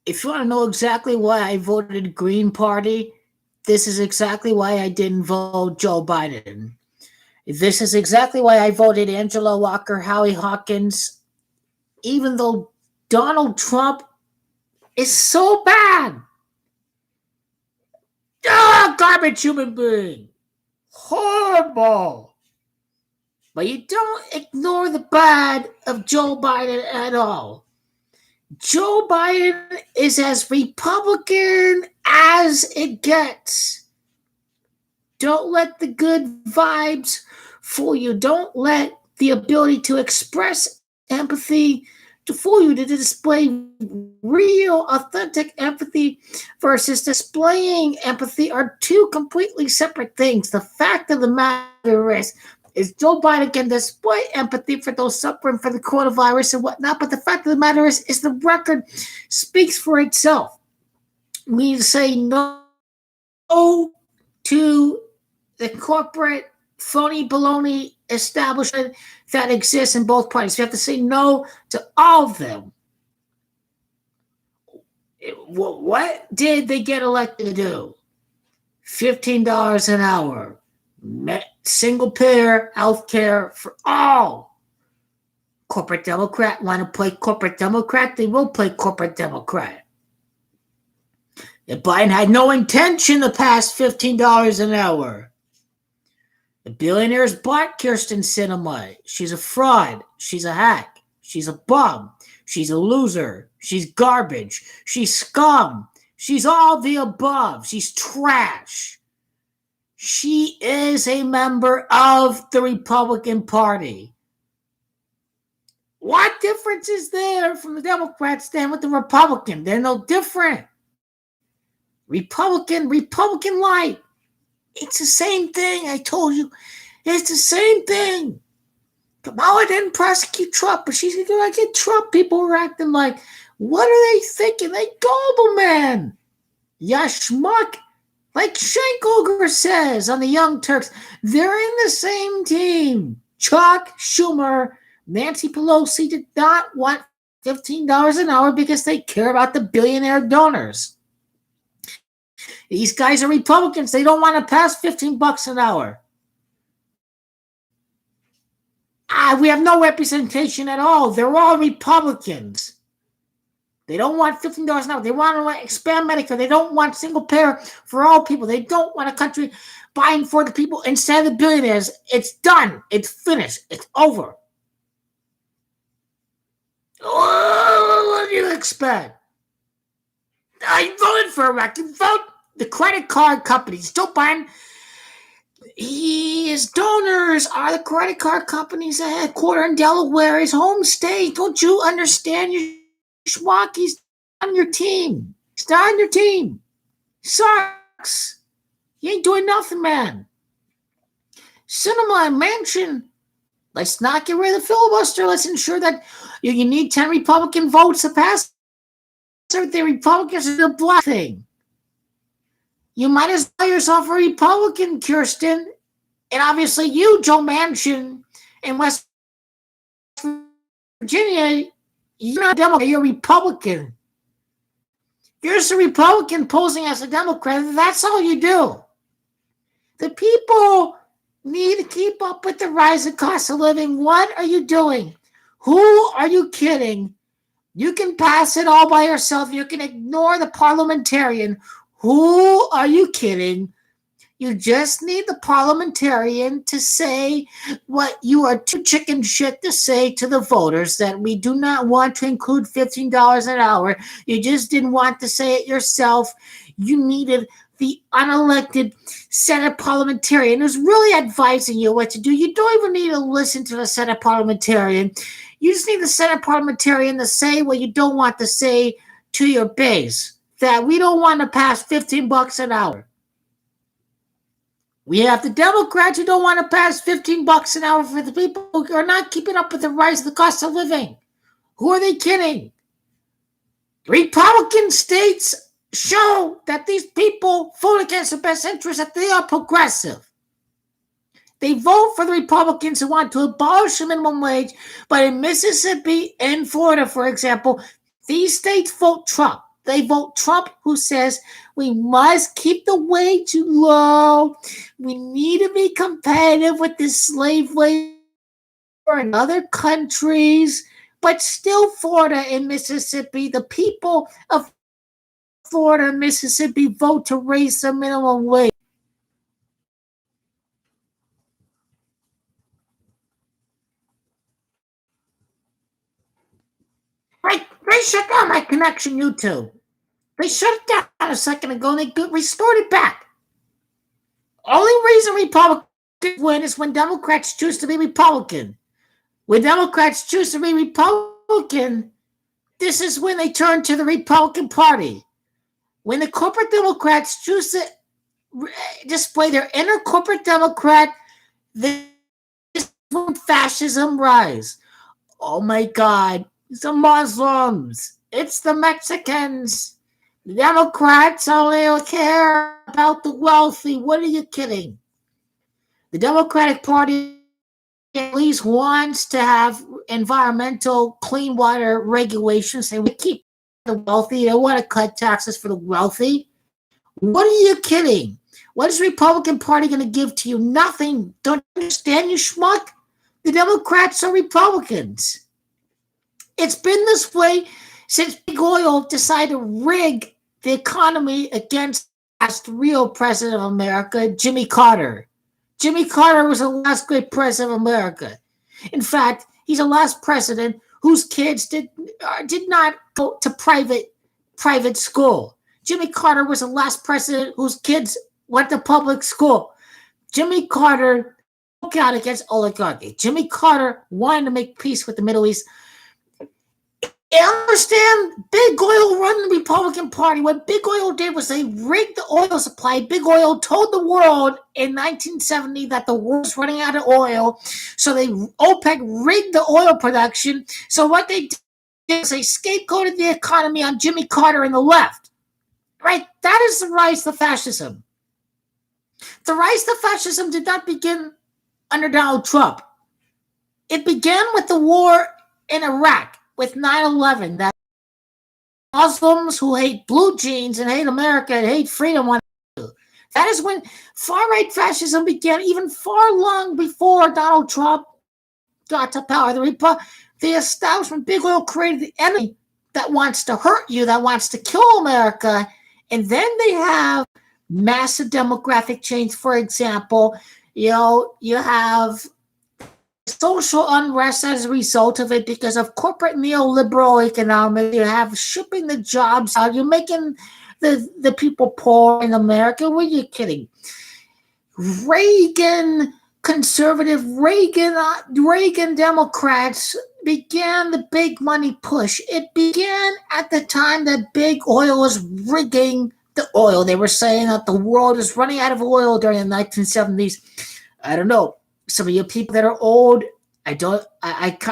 If you want to know exactly why I voted Green Party, this is exactly why I didn't vote Joe Biden. This is exactly why I voted Angela Walker, Howie Hawkins, even though Donald Trump is so bad. Garbage human being. Horrible. But you don't ignore the bad of Joe Biden at all. Joe Biden is as Republican as it gets. Don't let the good vibes fool you. Don't let the ability to express empathy to fool you, to display real, authentic empathy versus displaying empathy are two completely separate things. The fact of the matter is Joe Biden can display empathy for those suffering for the coronavirus and whatnot, but the fact of the matter is the record speaks for itself. We need to say no to the corporate phony baloney establishment that exists in both parties. We have to say no to all of them. What did they get elected to do? $15 an hour, single payer health care for all. Corporate Democrat want to play corporate Democrat? They will play corporate Democrat. If Biden had no intention to pass $15 an hour, the billionaires bought Kirsten Sinema. She's a fraud. She's a hack. She's a bum. She's a loser. She's garbage. She's scum. She's all the above. She's trash. She is a member of the Republican Party. What difference is there from the Democrats stand with the Republican? They're no different. Republican light. It's the same thing. I told you. It's the same thing. Kamala didn't prosecute Trump, but she's going to get Trump. People are acting like, what are they thinking? They gullible, man. Ya schmuck. Like Schenkelger says on the Young Turks, they're in the same team. Chuck Schumer, Nancy Pelosi did not want $15 an hour because they care about the billionaire donors. These guys are Republicans. They don't want to pass $15 an hour. We have no representation at all. They're all Republicans. They don't want $15 an hour. They want to expand Medicare. They don't want single payer for all people. They don't want a country buying for the people instead of the billionaires. It's done. It's finished. It's over. What do you expect? I voted for Iraq. You vote the credit card companies. Joe Biden, his donors are the credit card companies at headquarters in Delaware, his home state. Don't you understand? You schmuck. He's on your team. He's not on your team. Sucks. He ain't doing nothing, man. Cinema and Manchin. Let's not get rid of the filibuster. Let's ensure that you need 10 Republican votes to pass. The Republicans are the black thing. You might as well call yourself a Republican, Kirsten. And obviously you, Joe Manchin, in West Virginia, you're not a Democrat, you're a Republican. You're just a Republican posing as a Democrat. That's all you do. The people need to keep up with the rising cost of living. What are you doing? Who are you kidding? You can pass it all by yourself. You can ignore the parliamentarian. Who are you kidding? You just need the parliamentarian to say what you are too chicken shit to say to the voters, that we do not want to include $15 an hour. You just didn't want to say it yourself. You needed the unelected Senate parliamentarian who's really advising you what to do. You don't even need to listen to the Senate parliamentarian. You just need the Senate parliamentarian to say what you don't want to say to your base, that we don't want to pass $15 an hour. We have the Democrats who don't want to pass $15 an hour for the people who are not keeping up with the rise of the cost of living. Who are they kidding? Republican states show that these people vote against the best interest, that they are progressive. They vote for the Republicans who want to abolish the minimum wage, but in Mississippi and Florida, for example, these states vote Trump. they vote Trump, who says we must keep the wage low. We need to be competitive with the slave labor in other countries. But still, Florida and Mississippi, the people of Florida and Mississippi vote to raise the minimum wage. Right? They shut down my connection, YouTube. They shut it down a second ago and they restored it back. Only reason Republicans win is when Democrats choose to be Republican. When Democrats choose to be Republican, this is when they turn to the Republican Party. When the corporate Democrats choose to display their inner corporate Democrat, this is when fascism rise. Oh my God, it's the Muslims, it's the Mexicans. The Democrats only care about the wealthy. What are you kidding? The Democratic Party at least wants to have environmental clean water regulations. They would keep the wealthy. They want to cut taxes for the wealthy. What are you kidding? What is the Republican Party going to give to you? Nothing. Don't you understand, you schmuck? The Democrats are Republicans. It's been this way since Big Oil decided to rig the economy against the real president of America, Jimmy Carter. Jimmy Carter was the last great president of America. In fact, he's the last president whose kids did not go to private school. Jimmy Carter was the last president whose kids went to public school. Jimmy Carter spoke out against oligarchy. Jimmy Carter wanted to make peace with the Middle East. You understand? Big Oil run the Republican Party. What Big Oil did was they rigged the oil supply. Big Oil told the world in 1970 that the world was running out of oil. So OPEC rigged the oil production. So what they did is they scapegoated the economy on Jimmy Carter and the left. Right? That is the rise to fascism. The rise to fascism did not begin under Donald Trump. It began with the war in Iraq. With 9/11, that Muslims who hate blue jeans and hate America and hate freedom want to do. That is when far-right fascism began, even far long before Donald Trump got to power. The establishment, Big Oil, created the enemy that wants to hurt you, that wants to kill America, and then they have massive demographic change. For example, you have social unrest as a result of it because of corporate neoliberal economics. You have shipping the jobs out. You're making the people poor in America. What are you kidding? Reagan Democrats began the big money push. It began at the time that Big Oil was rigging the oil. They were saying that the world is running out of oil during the 1970s. I don't know. Some of you people that are old, I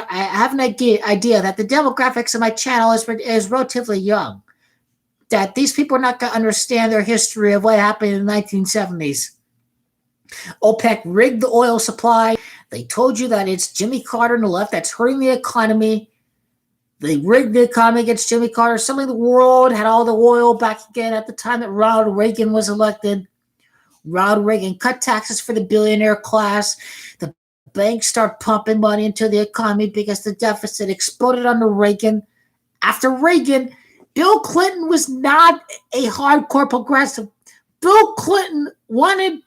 have an idea that the demographics of my channel is relatively young. That these people are not going to understand their history of what happened in the 1970s. OPEC rigged the oil supply. They told you that it's Jimmy Carter and the left that's hurting the economy. They rigged the economy against Jimmy Carter. Suddenly the world had all the oil back again at the time that Ronald Reagan was elected. Ronald Reagan cut taxes for the billionaire class. The banks start pumping money into the economy because the deficit exploded under Reagan. After Reagan, Bill Clinton was not a hardcore progressive. Bill Clinton wanted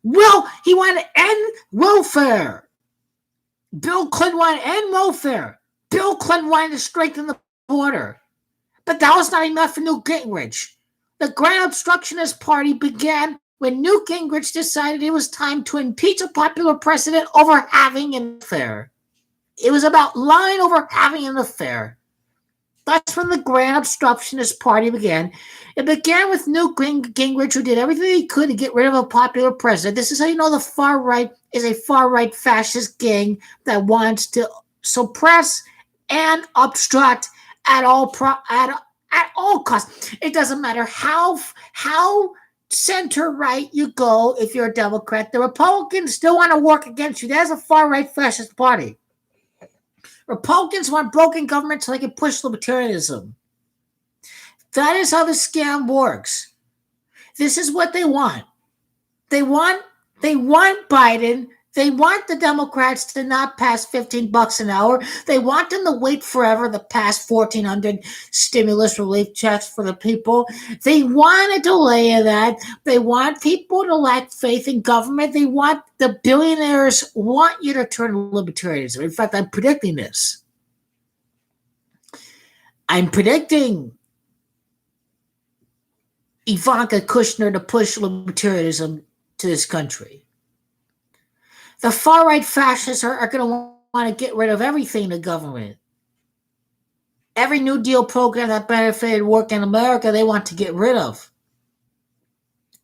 to end welfare. Bill Clinton wanted to end welfare. Bill Clinton wanted to strengthen the border. But that was not enough for Newt Gingrich. The Grand Obstructionist Party began when Newt Gingrich decided it was time to impeach a popular president over having an affair. It was about lying over having an affair. That's when the Grand Obstructionist Party began. It began with Newt Gingrich, who did everything he could to get rid of a popular president. This is how you know the far right is a far-right fascist gang that wants to suppress and obstruct at all costs. It doesn't matter how center-right you go if you're a Democrat. The Republicans still want to work against you. That's a far-right fascist party. Republicans want broken government so they can push libertarianism. That is how the scam works. This is what they want. They want Biden. They want the Democrats to not pass $15 an hour. They want them to wait forever to pass 1,400 stimulus relief checks for the people. They want a delay of that. They want people to lack faith in government. They want the billionaires want you to turn to libertarianism. In fact, I'm predicting this. I'm predicting Ivanka Kushner to push libertarianism to this country. The far-right fascists are going to want to get rid of everything in the government. Every New Deal program that benefited work in America, they want to get rid of.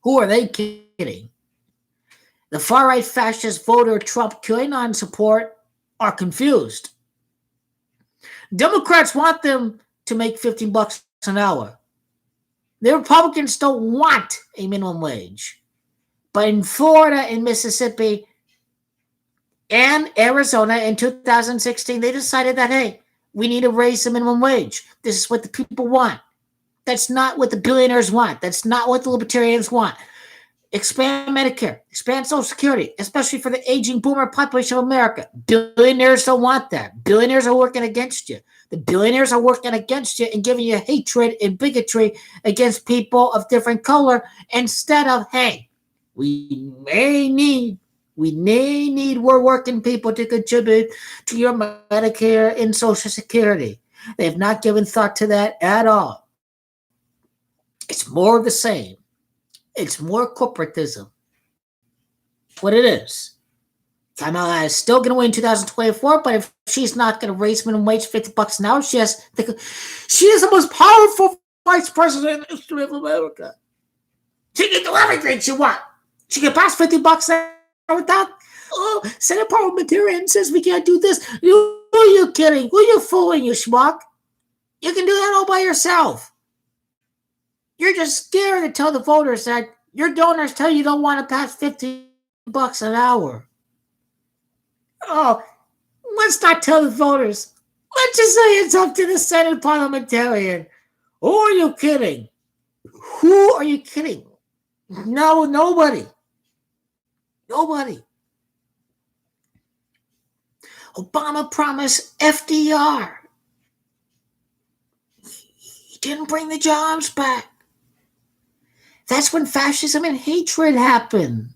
Who are they kidding? The far-right fascist voter Trump QAnon support are confused. Democrats want them to make $15 an hour. The Republicans don't want a minimum wage. But in Florida and Mississippi and Arizona in 2016, they decided that, hey, we need to raise the minimum wage. This is what the people want. That's not what the billionaires want. That's not what the libertarians want. Expand Medicare, expand Social Security, especially for the aging boomer population of America. Billionaires don't want that. Billionaires are working against you. The billionaires are working against you and giving you hatred and bigotry against people of different color instead of, hey, we may need more working people to contribute to your Medicare and Social Security. They have not given thought to that at all. It's more of the same. It's more corporatism. What it is. Kamala is still going to win 2024, but if she's not going to raise minimum wage $50 an hour, she is the most powerful vice president in the history of America. She can do everything she wants. She can pass $50 an hour without, Senate parliamentarian says we can't do this. Who are you kidding? Who are you fooling, you schmuck? You can do that all by yourself. You're just scared to tell the voters that your donors tell you don't want to pass $50 an hour. Oh, let's not tell the voters. Let's just say it's up to the Senate parliamentarian. Who are you kidding? Who are you kidding? No, nobody. Nobody. Obama promised FDR. He didn't bring the jobs back. That's when fascism and hatred happened.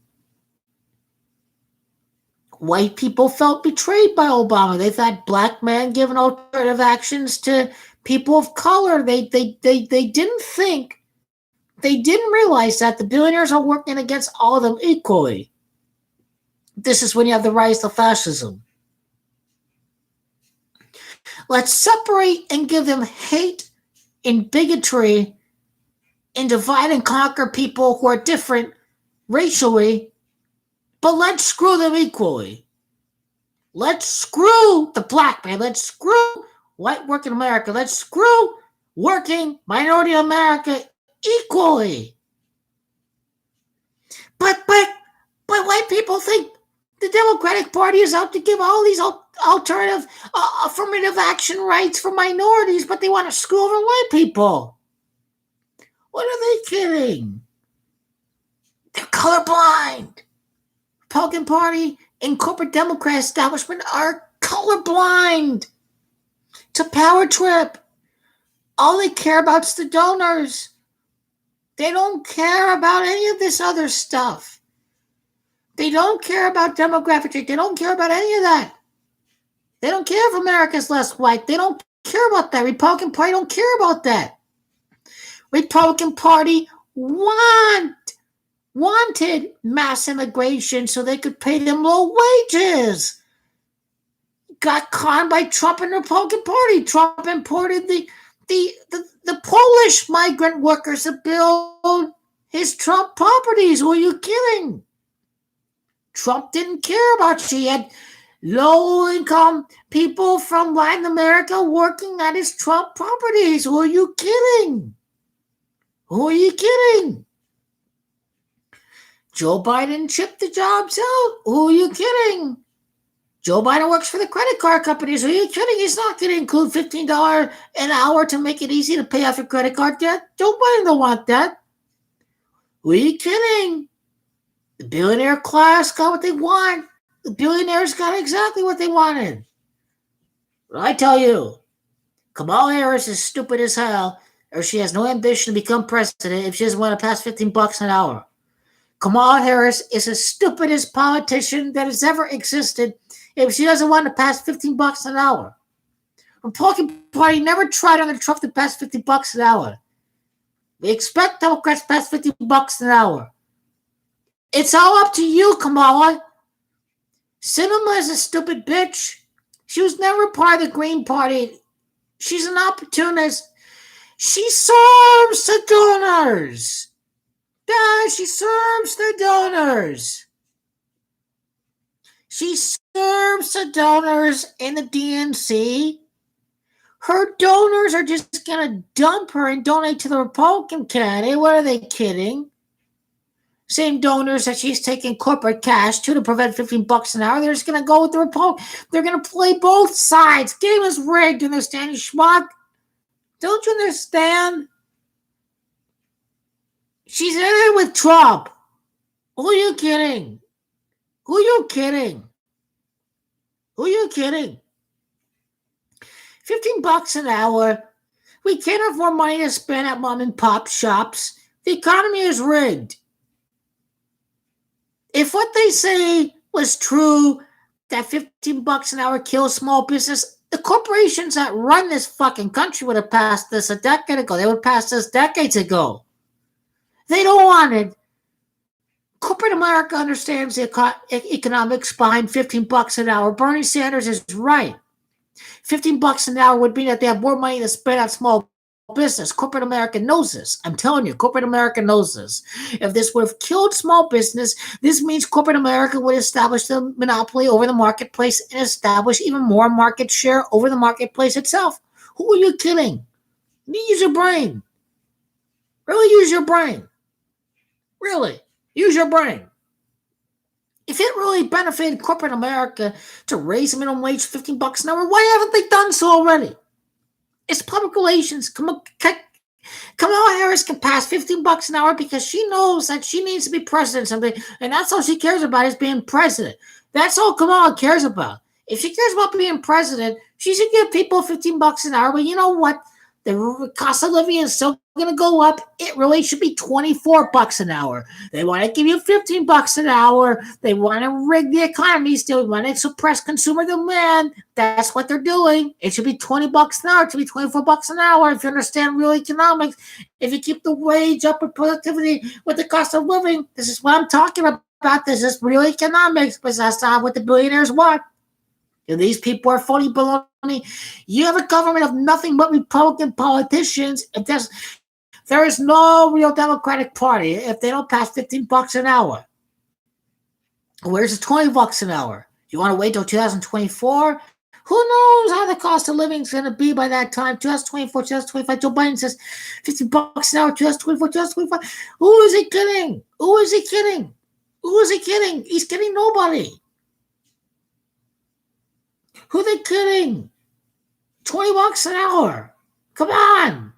White people felt betrayed by Obama. They thought black men giving alternative actions to people of color. They didn't think, they didn't realize that the billionaires are working against all of them equally. This is when you have the rise of fascism. Let's separate and give them hate and bigotry and divide and conquer people who are different racially, but let's screw them equally. Let's screw the black man. Let's screw white working America. Let's screw working minority America equally. But white people think the Democratic Party is out to give all these alternative affirmative action rights for minorities, but they want to screw over white people. What are they kidding? They're colorblind. Republican Party and corporate Democrat establishment are colorblind. It's a power trip. All they care about is the donors. They don't care about any of this other stuff. They don't care about demographic change. They don't care about any of that. They don't care if America's less white. They don't care about that. Republican Party don't care about that. Republican Party wanted mass immigration so they could pay them low wages. Got conned by Trump and the Republican Party. Trump imported the Polish migrant workers to build his Trump properties. Who are you kidding? Trump didn't care about you. He had low-income people from Latin America working at his Trump properties. Who are you kidding? Who are you kidding? Joe Biden shipped the jobs out. Who are you kidding? Joe Biden works for the credit card companies. Are you kidding? He's not going to include $15 an hour to make it easy to pay off your credit card debt. Joe Biden don't want that. Are you kidding? The billionaire class got what they want. The billionaires got exactly what they wanted. But I tell you, Kamala Harris is stupid as hell, or she has no ambition to become president if she doesn't want to pass $15 an hour. Kamala Harris is the stupidest politician that has ever existed if she doesn't want to pass $15 an hour. The Republican Party never tried under Trump to pass $15 an hour. We expect Democrats to pass $15 an hour. It's all up to you, Kamala. Sinema is a stupid bitch. She was never part of the Green Party. She's an opportunist. She serves the donors. Yeah, she serves the donors. She serves the donors in the DNC. Her donors are just going to dump her and donate to the Republican candidate. What are they kidding? Same donors that she's taking corporate cash to prevent $15 an hour. They're just going to go with the Republican. They're going to play both sides. Game is rigged. Understand, you schmuck? Don't you understand? She's in it with Trump. Who are you kidding? Who are you kidding? Who are you kidding? $15 an hour. We can't have more money to spend at mom and pop shops. The economy is rigged. If what they say was true, that $15 an hour kills small business, the corporations that run this fucking country would have passed this a decade ago. They would have passed this decades ago. They don't want it. Corporate America understands the economics behind $15 an hour. Bernie Sanders is right. $15 an hour would mean that they have more money to spend on small business. Corporate America knows this. I'm telling you, corporate America knows this. If this would have killed small business, this means corporate America would establish the monopoly over the marketplace and establish even more market share over the marketplace itself. Who are you kidding? Use your brain. Really use your brain. Really. Use your brain. If it really benefited corporate America to raise the minimum wage $15 an hour, why haven't they done so already? It's public relations. Kamala Harris can pass $15 an hour because she knows that she needs to be president someday, and that's all she cares about is being president. That's all Kamala cares about. If she cares about being president, she should give people $15 an hour. But you know what? The cost of living is still going to go up. It really should be $24 an hour. They want to give you $15 an hour. They want to rig the economy still. They want to suppress consumer demand. That's what they're doing. It should be $20 an hour. It should be $24 an hour. If you understand real economics, if you keep the wage up and productivity with the cost of living, this is what I'm talking about. This is real economics, but that's not what the billionaires want. And these people are phony baloney. You have a government of nothing but Republican politicians. There is no real Democratic Party if they don't pass $15 an hour. Where's the $20 an hour? You want to wait till 2024? Who knows how the cost of living is going to be by that time? 2024, 2025. Joe Biden says $15 an hour, 2024, 2025. Who is he kidding? Who is he kidding? Who is he kidding? He's kidding nobody. Who are they kidding? $20 an hour. Come on.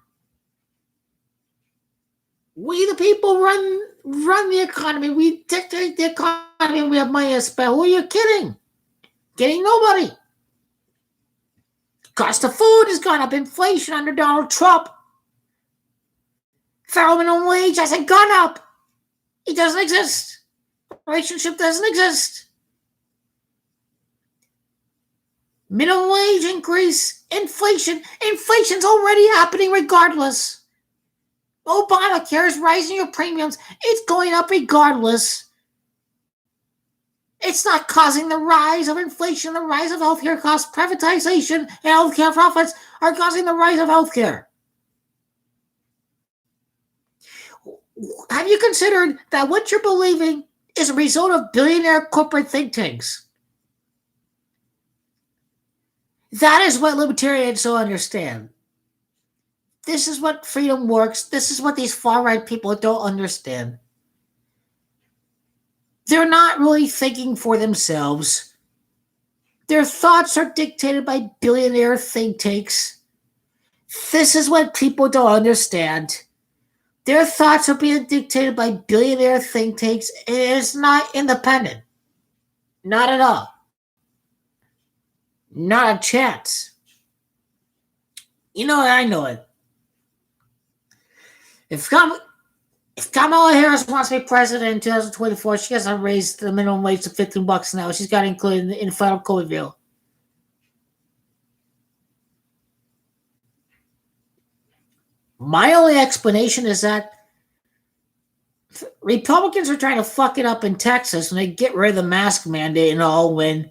We the people run the economy. We dictate the economy. We have money to spend. Who are you kidding? Kidding nobody. Cost of food has gone up. Inflation under Donald Trump. Federal minimum wage hasn't gone up. It doesn't exist. Relationship doesn't exist. Minimum wage increase, inflation. Inflation's already happening regardless. Obamacare is raising your premiums. It's going up regardless. It's not causing the rise of inflation, the rise of healthcare costs. Privatization and healthcare profits are causing the rise of healthcare. Have you considered that what you're believing is a result of billionaire corporate think tanks? That is what libertarians don't understand. This is what freedom works. This is what these far-right people don't understand. They're not really thinking for themselves. Their thoughts are dictated by billionaire think tanks. This is what people don't understand. Their thoughts are being dictated by billionaire think tanks. It is not independent. Not at all. Not a chance. You know it, I know it. If Kamala Harris wants to be president in 2024, she has to raise the minimum wage to $15 an hour. She's got to include in the final COVID bill. My only explanation is that Republicans are trying to fuck it up in Texas when they get rid of the mask mandate and all when. And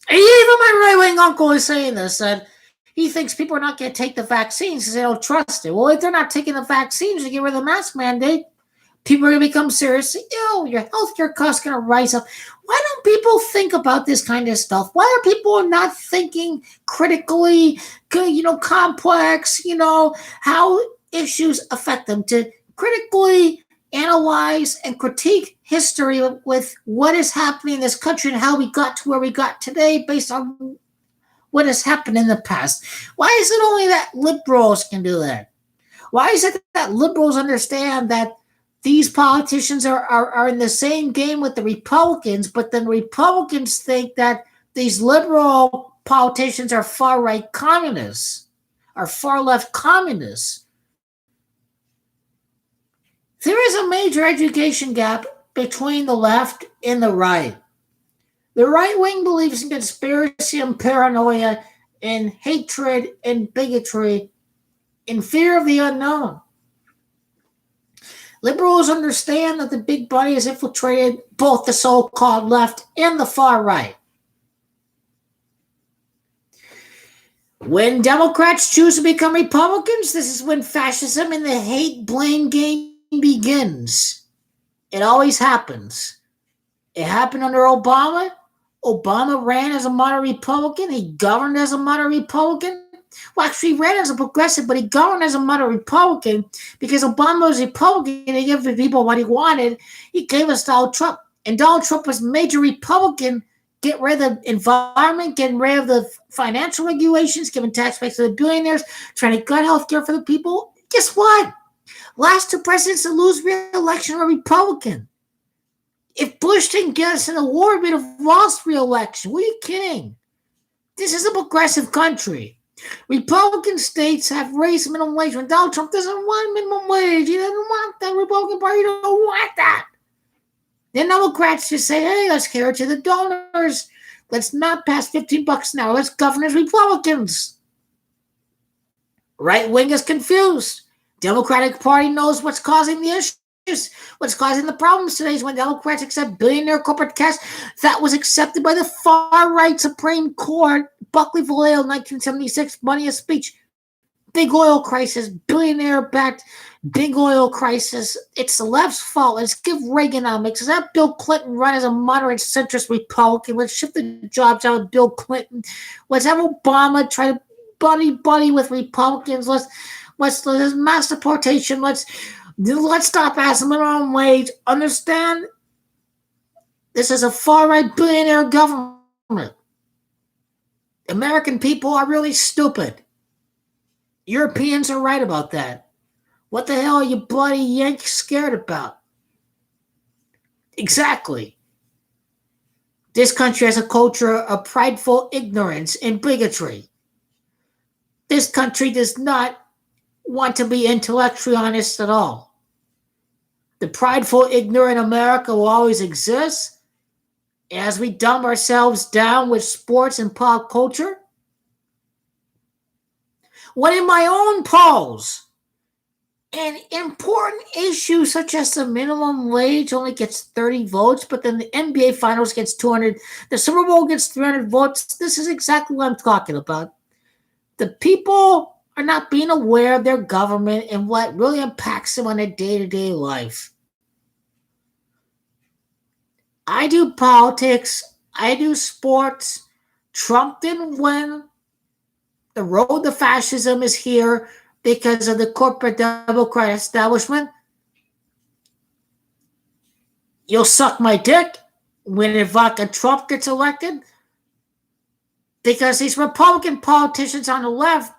even my right-wing uncle is saying this, that he thinks people are not going to take the vaccines because they don't trust it. Well, if they're not taking the vaccines to get rid of the mask mandate, people are going to become seriously ill. Your healthcare costs are going to rise up. Why don't people think about this kind of stuff? Why are people not thinking critically, complex, how issues affect them, to critically analyze and critique history with what is happening in this country and how we got to where we got today based on what has happened in the past? Why is it only that liberals can do that? Why is it that liberals understand that these politicians are in the same game with the Republicans, but then Republicans think that these liberal politicians are far-right communists, are far-left communists? There is a major education gap between the left and the right. The right wing believes in conspiracy and paranoia and hatred and bigotry and fear of the unknown. Liberals understand that the big body has infiltrated both the so-called left and the far right. When Democrats choose to become Republicans, this is when fascism and the hate-blame game begins. It always happens. It happened under Obama. Obama ran as a moderate Republican. He governed as a moderate Republican. Well, actually, he ran as a progressive, but he governed as a moderate Republican because Obama was a Republican. He gave the people what he wanted. He gave us Donald Trump. And Donald Trump was major Republican. Get rid of the environment, getting rid of the financial regulations, giving tax breaks to the billionaires, trying to cut health care for the people. Guess what? Last two presidents to lose re-election were Republican. If Bush didn't get us in the war, we'd have lost re-election. What are you kidding? This is a progressive country. Republican states have raised minimum wage when Donald Trump doesn't want minimum wage. He doesn't want that. Republican Party don't want that. Then Democrats just say, hey, let's care to the donors. Let's not pass $15 an hour. Let's govern as Republicans. Right wing is confused. Democratic Party knows what's causing the issues. What's causing the problems today is when Democrats accept billionaire corporate cash that was accepted by the far-right Supreme Court. Buckley Vallejo, 1976, money of speech. Big oil crisis, billionaire-backed big oil crisis. It's the left's fault. Let's give Reaganomics. Let's have Bill Clinton run as a moderate centrist Republican. Let's shift the jobs out of Bill Clinton. Let's have Obama try to buddy with Republicans. Let's mass deportation. Let's stop asking minimum wage. Understand? This is a far-right billionaire government. American people are really stupid. Europeans are right about that. What the hell are you bloody Yankees scared about? Exactly. This country has a culture of prideful ignorance and bigotry. This country does not want to be intellectually honest at all. The prideful, ignorant America will always exist as we dumb ourselves down with sports and pop culture. When in my own polls, an important issue such as the minimum wage only gets 30 votes, but then the NBA Finals gets 200, the Super Bowl gets 300 votes, this is exactly what I'm talking about. The people are not being aware of their government and what really impacts them on their day-to-day life. I do politics. I do sports. Trump didn't win. The road to fascism is here because of the corporate Democrat establishment. You'll suck my dick. when Ivanka Trump gets elected, because these Republican politicians on the left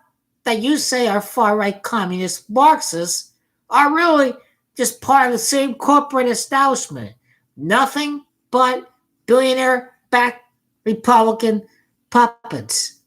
that you say are far-right communist Marxists are really just part of the same corporate establishment. Nothing but billionaire-backed Republican puppets.